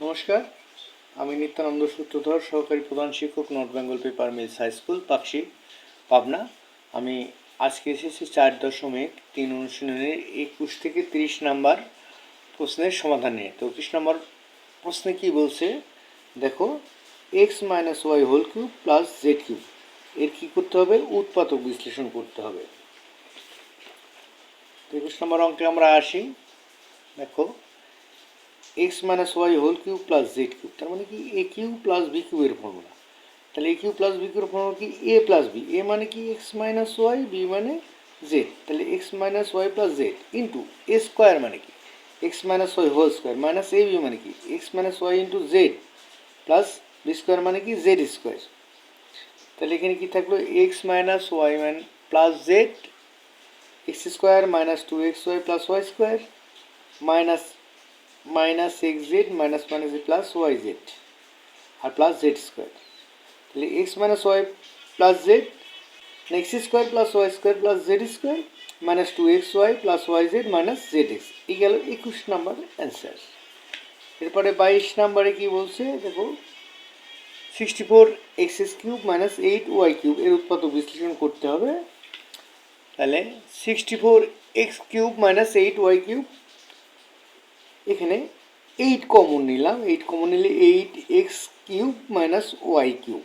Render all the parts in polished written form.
নমস্কার, আমি নিত্যানন্দ সূত্রধর, সহকারী প্রধান শিক্ষক, North Bengal paper mills high school, Pakshi, Pabna. আমি আজকে এসেছি 4.3 অনুশীলনের 21 থেকে 30 নাম্বার প্রশ্নের সমাধান নিয়ে। তো 30 নম্বর প্রশ্নে কি বলছে দেখো, x - y whole cube plus Z cube এর কী করতে হবে? উৎপাদক বিশ্লেষণ করতে হবে। 21 নম্বর অঙ্কে আমরা আসি। দেখো, x - y whole cube plus Z cube, তার মানে কি এ কিউব প্লাস বি কিউবের ফর্মুলা। তাহলে এ কিউব প্লাস বি কিউবের ফর্মুলা কি? A plus B. এ মানে কি x - y, বি মানে জেড। তাহলে x - y plus z into এ স্কোয়ার মানে কি? x - y whole square minus A B মানে কি? x - y into z plus B square মানে কি? Z square. তাহলে এখানে কি থাকলো? x - y plus Z, x square minus 2xy plus Y square minus x z minus plus Y z আর plus Z square. তাহলে x - y plus Z, x square plus Y square plus Z square minus 2xy plus Y Z minus Z X. এই গেল 21 number answer. এরপরে 22 নাম্বারে কি বলছে দেখো, 64x cube minus 8y cube এর উৎপাদক বিশ্লেষণ করতে হবে। তাহলে 64x cube minus 8y cube, এখানে 8 কমন নিলাম। 8 কমন নিলে 8x cube minus Y cube,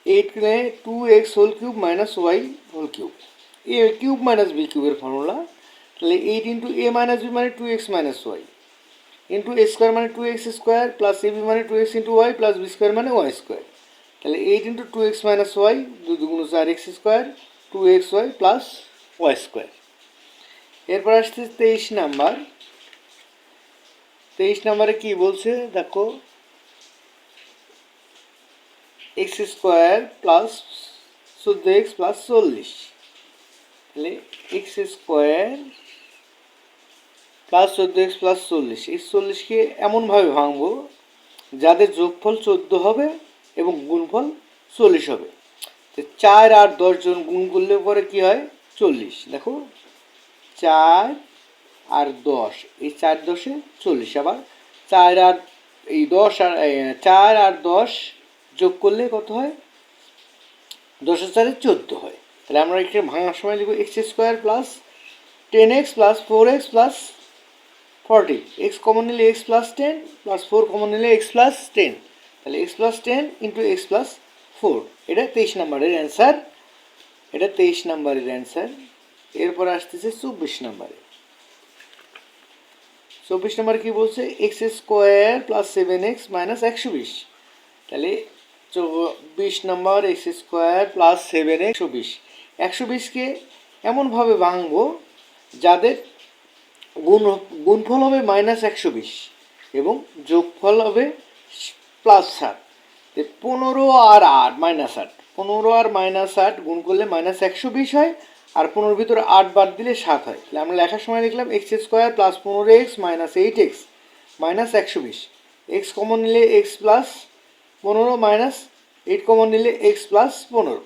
8 নিলে 2x whole cube minus y whole cube. A cube minus B কিউবের ফর্মুলা। তাহলে 8 ইন্টু এ মাইনাস বি মানে 2x মাইনাস ওয়াই ইন্টু এ square মানে 2x square plus A B মানে 2x into y plus B square মানে y square. তাহলে 8 into 2x minus Y, 2 দুগুণ 4x square, 2xy plus Y square. এরপর আসছে 23 number. 23 নাম্বারে কি বলছে দেখো, x square plus 14x plus 40। তাহলে x square plus 14x plus 40, এই 40কে এমনভাবে ভাঙবো যাদের যোগফল 14 হবে এবং গুণফল 40 হবে। তো 4 আর 10 জন গুণ করলে পরে কি হয়? 40। দেখো, 4 আর 10, এই 4 10-এ 40। আবার 4 আর এই 10 আর 4 আর 10 যোগ করলে কত হয়? 10 আর 4-এ 14 হয়। তাহলে আমরা এখানে ভাঙার সময় লিখব x square plus 10x plus 4x plus 40। X common নিলে এক্স প্লাস 10 প্লাস 4 কমন নিলে এক্স প্লাস 10। তাহলে x plus 10 into x plus 4। এটা 23 নাম্বারের অ্যান্সার। এটা 23 নাম্বারের অ্যান্সার। এরপর আসতেছে 24 নাম্বারে। 24 নাম্বার কি বলছে? X square plus 7x minus 120। তাহলে 24 number, x square plus 7x 120। 120কে এমনভাবে ভাঙবো যাদের গুণফল হবে মাইনাস 120 এবং যোগফল হবে প্লাস 7। 15 আর 8 মাইনাস 8, 15 আর মাইনাস 8 গুণ করলে মাইনাস 120 হয়, আর 15-র ভিতরে 8 বাদ দিলে 7 হয়। তাহলে আমরা লেখার সময় লিখলাম x square plus 15x minus 8x minus 120। X common নিলে এক্স প্লাস 15 মাইনাস 8 কমন নিলে x plus 15,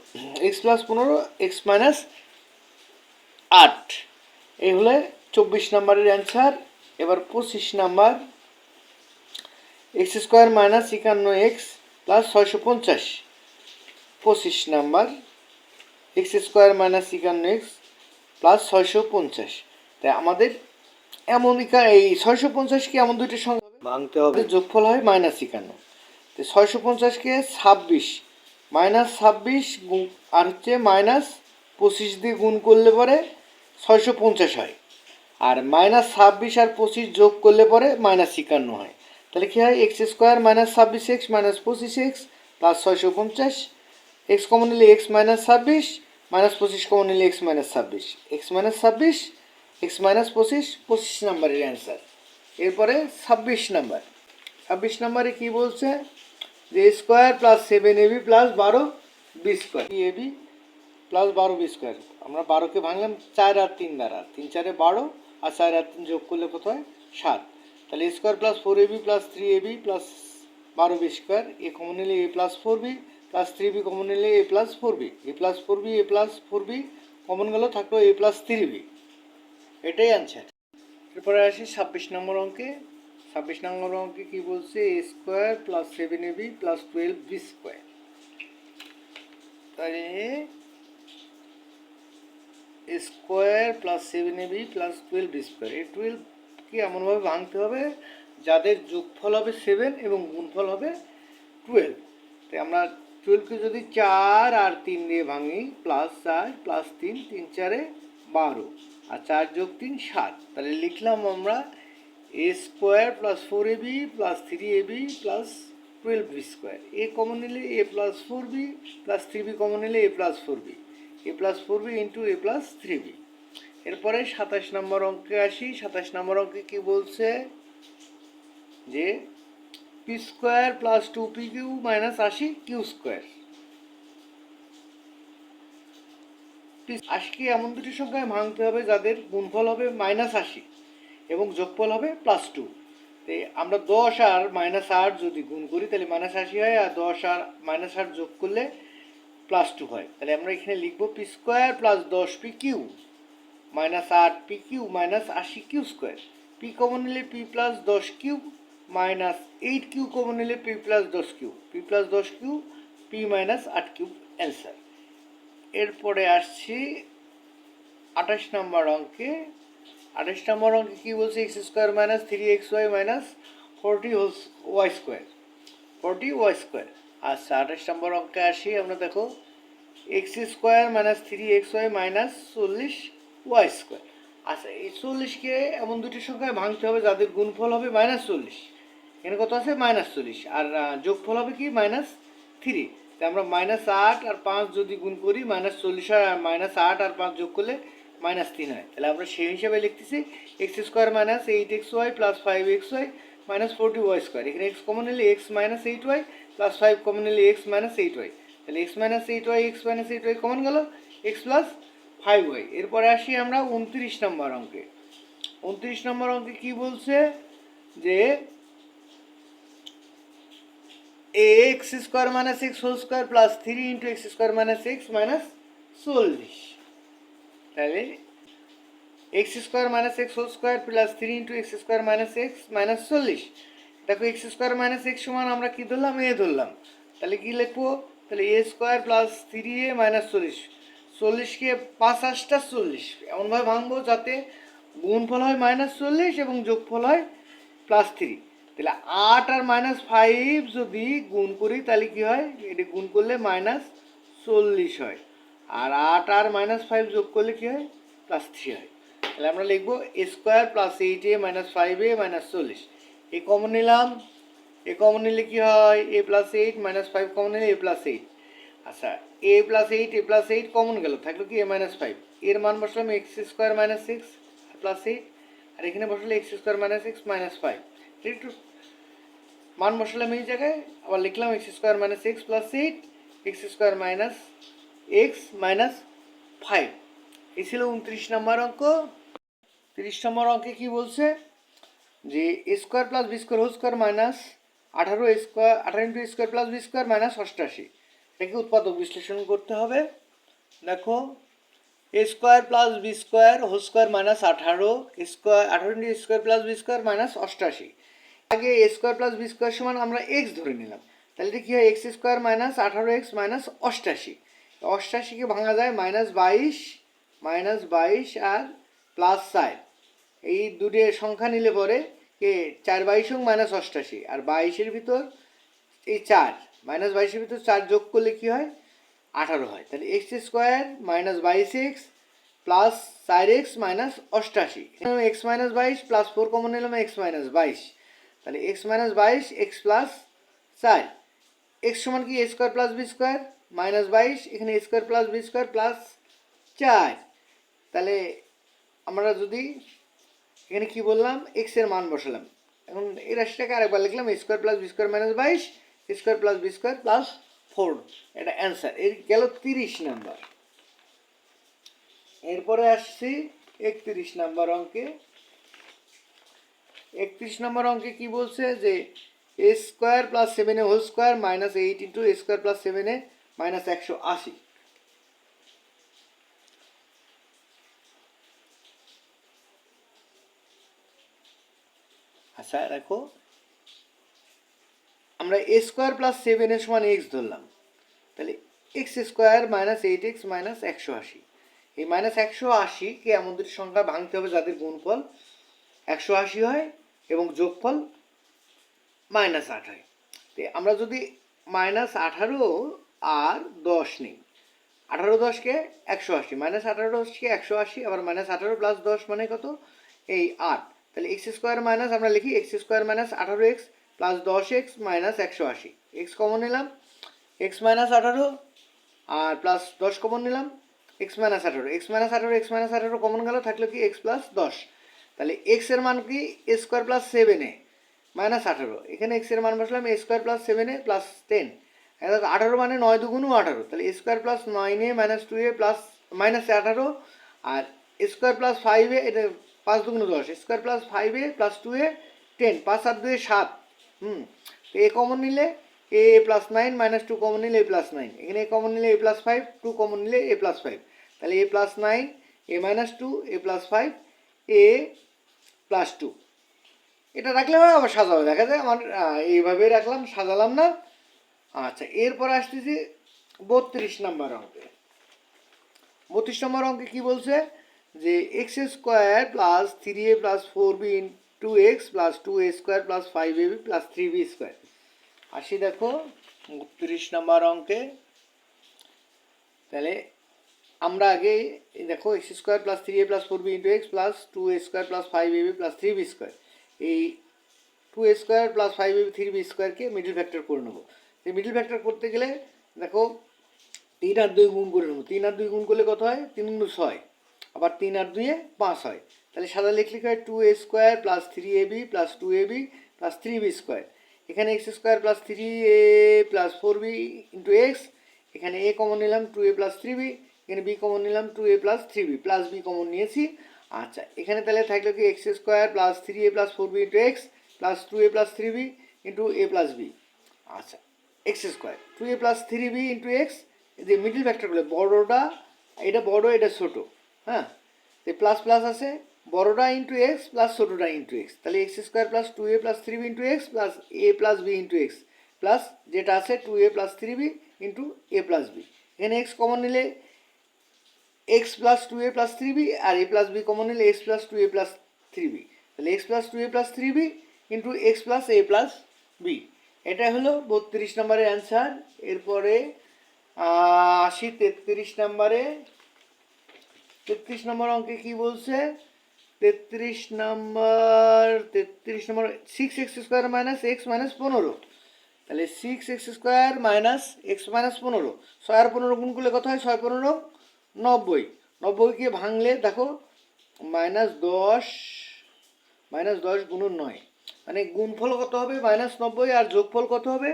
x plus 15 x minus 8। এই হলে 24 নাম্বারের অ্যান্সার। এবার 25 number, x square minus 51x plus 650। 25 number, x square minus 51x plus 650। তাই আমাদের এমন এই 650কে এমন দুইটি সংখ্যা ভাঙতে হবে যোগফল হয় মাইনাস 51। তো 650কে 26 মাইনাস 26 আর হচ্ছে মাইনাস 25 দিয়ে গুণ করলে পরে 650 হয়, আর মাইনাস 26 আর 25 যোগ করলে পরে মাইনাস 51 হয়। তাহলে কী হয়? X square minus 26x minus 25x plus 650। X common নিলে এক্স মাইনাস 26 মাইনাস 25 কমন নিলে x minus 26, x minus 26 x minus 25। 25 নাম্বারের অ্যান্সার। এরপরে 26 নাম্বার। 26 নাম্বারে কী বলছে? যে square plus 7ab plus 12b square, ab plus 12b square. আমরা 12কে ভাঙলাম 4 আর 3 দ্বারা, 3 4-এ 12 আর 4 আর 3 যোগ করলে কত হয়? 7। তাহলে square plus 4ab plus 3ab plus 12b square, এ কমন নিলে a plus 4b plus 3b common নিলে a plus 4b, a plus 4b a plus 4b common গেল, থাকলো a প্লাস 3b। এটাই অ্যান্সার। এরপরে আসি 26 নম্বর অঙ্কে। 26 নম্বর অঙ্কে কি বলছে, A square plus 7ab plus 12b square. তাহলে এ square plus 7ab plus 12b square, এই 12কে এমনভাবে ভাঙতে হবে যাদের যোগফল হবে 7 এবং গুণফল হবে 12। তাই আমরা 12কে যদি 4 আর 3 দিয়ে ভাঙি, প্লাস 4 প্লাস 3, 3 4 12, আর 4 যোগ 3 7। তাহলে লিখলাম আমরা a square plus 4ab plus 3ab plus 12b square. A common নিলে a plus 4b plus 3b common নিলে a plus 4b, a plus 4b into a plus 3b। এরপরে 27 নম্বর অঙ্কে আসি। 27 নম্বর অঙ্কে কি বলছে যে p square plus 2p q minus 80 q square. আশিকে এমন দুটি সংখ্যায় ভাঙতে হবে যাদের গুণফল হবে -80 এবং যোগফল হবে +2। তাই আমরা 10 আর -8 যদি গুণ করি তাহলে -80 হয়, আর 10 আর -8 যোগ করলে +2 হয়। তাহলে আমরা এখানে লিখব p square plus 10p q minus 8p q minus 80 q square. P common নিলে p plus 10 q minus 8 q common নিলে p plus 10 q, p plus 10 q p minus 8 q answer. এরপরে আসছি 28 নম্বর অঙ্কে। 28 নম্বর অঙ্কে কী বলছে, x square minus 3xy minus 40y square, 40y square. আচ্ছা 28 নম্বর অঙ্কে আসি। আমরা দেখো x square minus 3xy minus 40y square. আচ্ছা এই 40কে এমন দুটি সংখ্যায় ভাঙতে হবে যাদের গুণফল হবে -40। এখানে কত আছে -40, আর যোগফল হবে কি -3। তাই আমরা -8 আর 5 যদি গুণ করি -40 হয়, আর -8 আর 5 যোগ করলে -3 হয়। তাহলে আমরা সেই হিসাবে লিখতেছি x square minus 8xy plus 5xy minus 40y square. এখানে এক্স কমন নিলে x minus 8y plus 5 common নিলে এক্স মাইনাস 8y। তাহলে x minus 8y x minus 8y common গেল, এক্স প্লাস 5y। এরপরে আসি আমরা 29 নম্বর অঙ্কে। 29 নম্বর অঙ্কে কি বলছে যে X square minus X whole square plus 3 into X square minus x minus 40। তাহলে x square minus X whole square plus 3 into X square minus x minus 40। দেখো এক্স স্কোয়ার মাইনাস এক্স সমান আমরা কী ধরলাম, এ ধরলাম। তাহলে কী লিখবো, তাহলে এ স্কোয়ার প্লাস 3a মাইনাস 40, 40কে 5 8 40 এমনভাবে ভাঙবো যাতে গুণফল হয় -40 এবং যোগফল হয় +3। তাহলে 8 আর -5 যদি গুণ করি তাহলে কী হয়, এটি গুণ করলে -40 হয়, আর 8 আর -5 যোগ করলে কী হয়, +3 হয়। তাহলে আমরা লিখবো a square plus 8a minus 5a minus 40। A common নিলাম, এ কমন নিলে কী হয়, a প্লাস 8 মাইনাস 5 কমন নিলে a প্লাস 8। আচ্ছা a প্লাস 8 কমন গেল, থাকলো কি a মাইনাস 5। এর মান বসলাম এক্স স্কোয়ার মাইনাস 6 প্লাস 8, আর এখানে বসলে এক্স স্কোয়ার মাইনাস 6 মাইনাস 5। একটু মান বসালাম এই জায়গায়, আবার লিখলাম x square minus 6 plus 8 x square minus x minus 5। এই ছিল 29 নম্বর অঙ্ক। 30 নম্বর অঙ্কে কী বলছে যে a square plus B square whole square minus 18 into square plus B square minus 88। এটাকে উৎপাদক বিশ্লেষণ করতে হবে। দেখো a square plus B square whole square minus 18 into square plus B square minus 88। আগে a square plus B square সমান আমরা x ধরে নিলাম। তাহলে এটা কী হয়, x square minus 18x minus 88। 88কে ভাঙা যায় -22 আর +4, এই দুটো সংখ্যা নিলে পরে কে 4 22 -88, আর 22-এর ভিতর এই 4 -22-এর ভিতর 4 যোগ করলে কী হয়, 18 হয়। তাহলে x square minus 22x plus 4x minus 88। X minus 22 plus 4 common নিলাম এক্স মাইনাস 22। তাহলে x minus 22 x plus 4, x সমান কি a square plus B square minus 22, এখানে a square plus B square plus 4। তাহলে আমরা যদি এখানে কি বললাম, এক্স এর মান বসালাম। এখন এই রাশিটাকে আরেকবার লিখলাম, a square plus B square minus 22 a square plus B square plus 4। এটা অ্যান্সার। এর গেল 30 নাম্বার। এরপরে আসছি 31 নাম্বার অঙ্কে। 31 নম্বর অঙ্কে কি বলছে যে a square plus 7a whole square minus 8 into A square plus 7a minus 180। আচ্ছা দেখো, আমরা এ স্কোয়ার প্লাস 7 সমান এক্স ধরলাম, তাহলে x square minus 8x minus 180, এই মাইনাস 180কে এমন দুটি সংখ্যা ভাঙতে হবে যাদের গুণফল 180 হয় এবং যোগফল -8 হয়। তো আমরা যদি -18 আর 10 নিই, 18×10 = 180, -18×10 = 180, আবার -18 + 10 মানে কত, এই 8। তাহলে এক্স স্কোয়ার মাইনাস আমরা লিখি x square minus 18x plus 10x minus 180, x common নিলাম, এক্স মাইনাস 18 আর প্লাস 10 কমন নিলাম, x minus 18, x minus 18 common গেল, থাকলো কি এক্স প্লাস 10। তাহলে এক্স এর মান কি a square plus 7a minus 18, এখানে এক্স এর মান বসলাম এ স্কোয়ার প্লাস 7a প্লাস 10, 18 মানে 9 দুগুণ 18, তাহলে এ square plus 9a minus 2a plus minus 18, আর এ স্কোয়ার প্লাস 5a, এটা 5 দুগুণ 10, square plus 5a plus 2a 10, 5 আর 2 7। তো এ কমন নিলে এ প্লাস 9 মাইনাস 2 কমন নিলে এ প্লাস 9, এখানে এ কমন নিলে এ প্লাস 5, 2 কমন নিলে এ প্লাস 5, তাহলে এ প্লাস 9 এ মাইনাস 2 এ প্লাস 5 এ প্লাস 2। এটা রাখলে হয়, আবার সাজাও, দেখা যায় আমার এইভাবে রাখলাম, সাজালাম না। আচ্ছা, এরপর আসতেছি 32 নম্বর অঙ্কে। 32 নম্বর অঙ্কে কি বলছে যে X square plus 3a plus 4b into x plus 2a square plus 5ab plus 3b square. আসি দেখো 32 নম্বর অঙ্কে, তাহলে আমরা আগে দেখো x square plus 3a plus 4b into x plus 2a square plus 5ab plus 3b square, এই 2a square plus 5ab 3b স্কোয়ারকে middle factor করে নেবো। এই মিডল ফ্যাক্টর করতে গেলে দেখো 3 আর 2 গুণ করে নেবো, 3 আর 2 গুণ করলে কত হয়, 3 গুণ 6, আবার 3 আর 2 5 হয়, তাহলে সাদা লিখলে হয় 2a square plus 3ab plus 2ab plus 3b square. এখানে x square plus 3a plus 4b into x, এখানে এ কমন নিলাম 2a প্লাস 3b, এখানে বি কমন নিলাম 2a plus 3b plus b common নিয়েছি। আচ্ছা, এখানে তাহলে থাকলো কি x square plus 3a plus 4b into x plus 2a plus 3b into a plus b. আচ্ছা, x square 2a plus 3b into x, যে middle ফ্যাক্টরগুলো বড়োটা, এটা বড় এটা ছোটো, হ্যাঁ, তো প্লাস প্লাস আছে, বড়োটা ইন্টু এক্স প্লাস ছোটোটা ইন্টু এক্স, তাহলে x square plus 2a plus 3b into x plus a plus b into x plus যেটা আছে 2a plus 3b into a plus b. এখানে এক্স কমন নিলে x plus 2a plus 3b, আর a plus b common নিলে x plus 2a plus 3b, তাহলে x plus 2a plus 3b into x plus a plus b. এটা হলো 32 নম্বরের answer. এরপরে আসি 33 নম্বরে। 33 নম্বর অঙ্কে কি বলছে, 33 নম্বর 6x square minus x minus 15, তাহলে 6x square minus x minus 15, 6 আর 15 গুণ করলে কত হয়, 6 15 90, 90কে ভাঙলে দেখো -10 গুণন 9, মানে গুণফল কত হবে -90 আর যোগফল কত হবে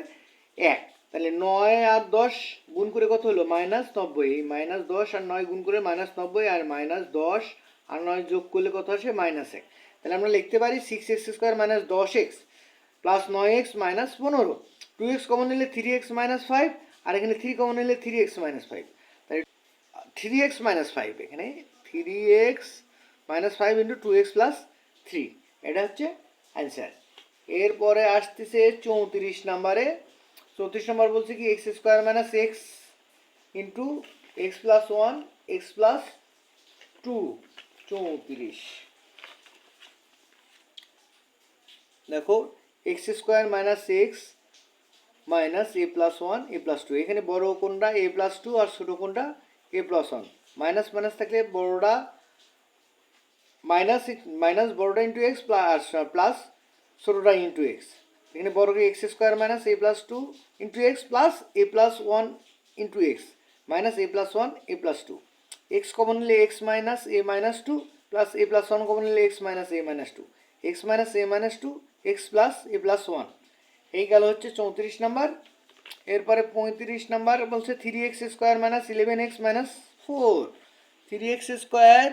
1, তাহলে 9 আর 10 গুণ করে কত হলো -90, এই -10 আর 9 গুণ করে -90, আর -10 আর 9 যোগ করলে কত আসে -1, তাহলে আমরা লিখতে পারি 6x square minus 10x plus 9x minus 15, 2x common নিলে 3x মাইনাস 5, আর এখানে 3 কমন নিলে 3x মাইনাস 5, তাহলে 3x মাইনাস 5, এখানে 3x minus 5 into 2x plus 3, এটা হচ্ছে অ্যান্সার। এরপরে আসতেছে 34 নম্বরে। 34 নম্বর বলছে কি x square minus x into x plus 1 x plus 2, 34 দেখো x square minus x minus a plus 1 a plus 2, এখানে বড় কোনটা এ প্লাস 2 আর ছোটো কোনটা এ প্লাস 1, মাইনাস মাইনাস থাকলে বড়টা মাইনাস মাইনাস বড়টা ইন্টু এক্স প্লাস ছোটোটা ইন্টু এক্স, এখানে বড়কে x square minus a plus 2 into x plus a plus 1 into x minus a plus 1 a plus 2, x common নিলে x minus A minus 2 plus a plus 1 common নিলে x minus A minus 2, x minus A minus 2 x plus a plus 1, এই গেল হচ্ছে 34 number. এরপরে 35 number বলছে 3x square minus 11x minus 4, 3x square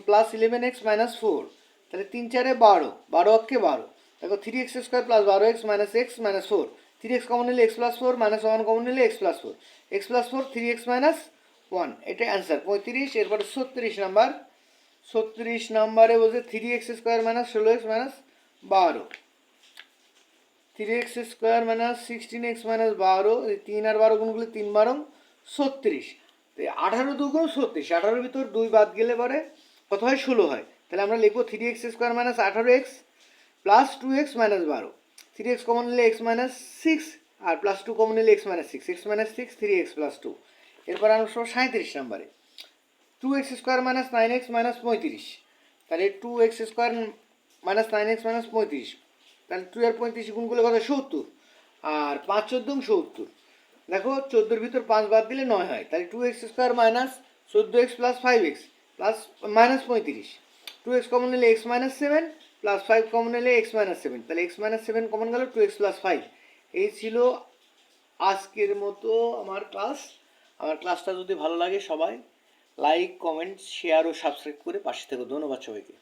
plus 11x minus 4, তাহলে 3 4 12, 12 অক্ষে 12, দেখো 3x square plus 12x minus x minus 4, 3x common নিলে x plus 4 minus 1 common নিলে x plus 4, x plus 4 3x minus 1, এটা answer 35। এরপরে 36 number. 36 নাম্বারে বলছে 3x square minus 16x minus 12, 3x square minus 16x minus 12, এই 3 আর 12 গুণগুলো 3 12 36, তো 18 দুগুণ 36, 18-এর ভিতর 2 বাদ গেলে পরে কত হয় 16 হয়। তাহলে আমরা লিখবো 3x square minus 18x plus 2x minus 12, 3x common নিলে x মাইনাস 6 আর প্লাস 2 কমন নিলে x minus 6, x minus 6 3x plus 2। এরপর আমরা 37 নম্বরে 2x square minus 9x minus 35, তাহলে 2x square minus 9x minus 35, তাহলে 2 আর 35 গুণগুলো কত 70, আর 5 14 70, দেখো 14-এর ভিতর 5 বাদ দিলে 9 হয়। তাহলে 2x square minus 14x plus 5x plus minus 35, 2x common নিলে x মাইনাস 7 প্লাস 5 কমন নিলে x মাইনাস 7, তাহলে x মাইনাস 7 কমন গেল 2x প্লাস 5। এই ছিল আজকের মতো আমার ক্লাস। আমার ক্লাসটা যদি ভালো লাগে সবাই লাইক কমেন্ট শেয়ার ও সাবস্ক্রাইব করে পাশে থেকো। ধন্যবাদ সবাইকে।